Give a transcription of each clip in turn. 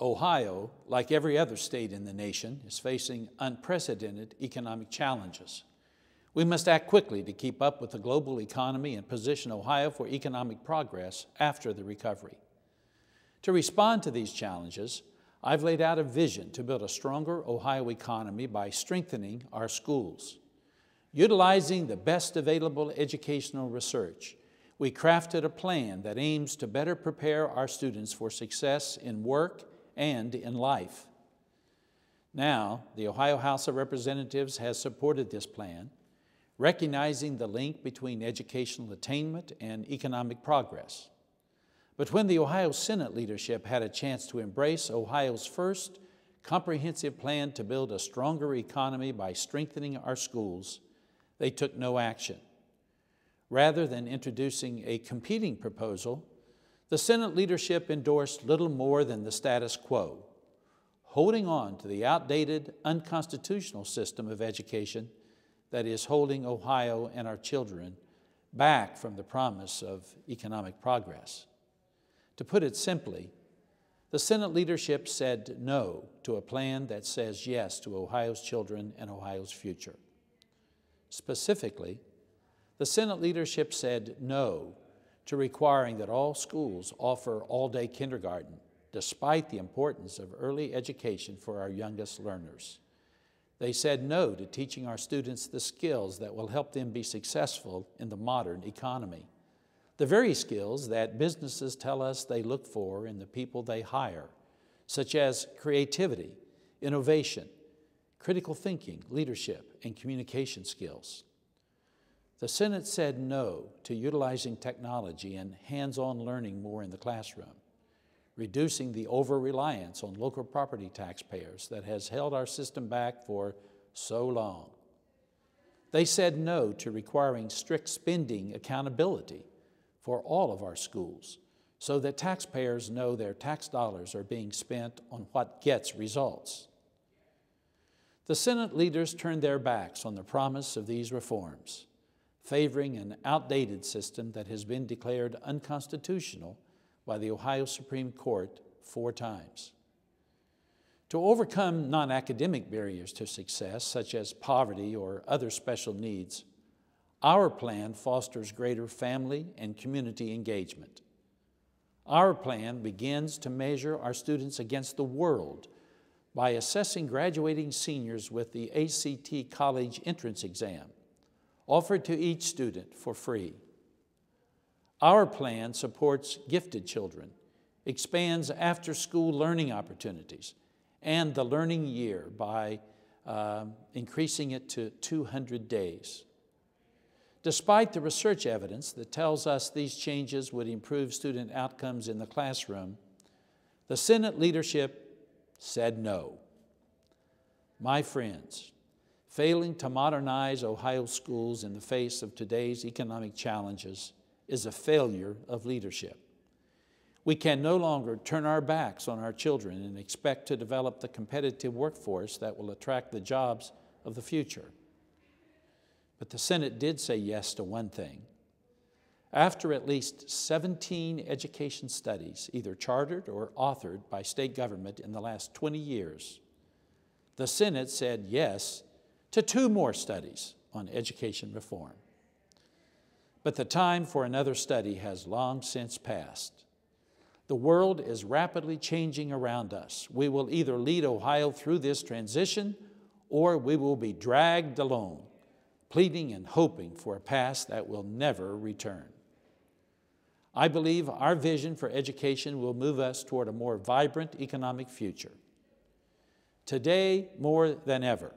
Ohio, like every other state in the nation, is facing unprecedented economic challenges. We must act quickly to keep up with the global economy and position Ohio for economic progress after the recovery. To respond to these challenges, I've laid out a vision to build a stronger Ohio economy by strengthening our schools. Utilizing the best available educational research, we crafted a plan that aims to better prepare our students for success in work and in life. Now, the Ohio House of Representatives has supported this plan, recognizing the link between educational attainment and economic progress. But when the Ohio Senate leadership had a chance to embrace Ohio's first comprehensive plan to build a stronger economy by strengthening our schools, they took no action. Rather than introducing a competing proposal, the Senate leadership endorsed little more than the status quo, holding on to the outdated, unconstitutional system of education that is holding Ohio and our children back from the promise of economic progress. To put it simply, the Senate leadership said no to a plan that says yes to Ohio's children and Ohio's future. Specifically, the Senate leadership said no to requiring that all schools offer all-day kindergarten, despite the importance of early education for our youngest learners. They said no to teaching our students the skills that will help them be successful in the modern economy, the very skills that businesses tell us they look for in the people they hire, such as creativity, innovation, critical thinking, leadership, and communication skills. The Senate said no to utilizing technology and hands-on learning more in the classroom, reducing the over-reliance on local property taxpayers that has held our system back for so long. They said no to requiring strict spending accountability for all of our schools so that taxpayers know their tax dollars are being spent on what gets results. The Senate leaders turned their backs on the promise of these reforms, favoring an outdated system that has been declared unconstitutional by the Ohio Supreme Court 4 times. To overcome non-academic barriers to success, such as poverty or other special needs, our plan fosters greater family and community engagement. Our plan begins to measure our students against the world by assessing graduating seniors with the ACT College entrance exam, offered to each student for free. Our plan supports gifted children, expands after-school learning opportunities, and the learning year by increasing it to 200 days. Despite the research evidence that tells us these changes would improve student outcomes in the classroom, the Senate leadership said no. My friends, failing to modernize Ohio schools in the face of today's economic challenges is a failure of leadership. We can no longer turn our backs on our children and expect to develop the competitive workforce that will attract the jobs of the future. But the Senate did say yes to one thing. After at least 17 education studies, either chartered or authored by state government in the last 20 years, the Senate said yes to 2 more studies on education reform. But the time for another study has long since passed. The world is rapidly changing around us. We will either lead Ohio through this transition or we will be dragged along, pleading and hoping for a past that will never return. I believe our vision for education will move us toward a more vibrant economic future. Today, more than ever,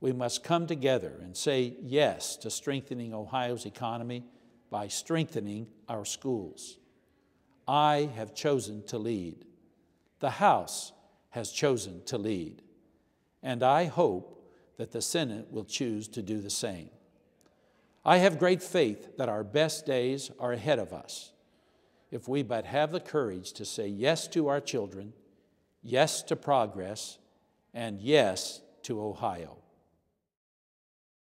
we must come together and say yes to strengthening Ohio's economy by strengthening our schools. I have chosen to lead. The House has chosen to lead. And I hope that the Senate will choose to do the same. I have great faith that our best days are ahead of us if we but have the courage to say yes to our children, yes to progress, and yes to Ohio.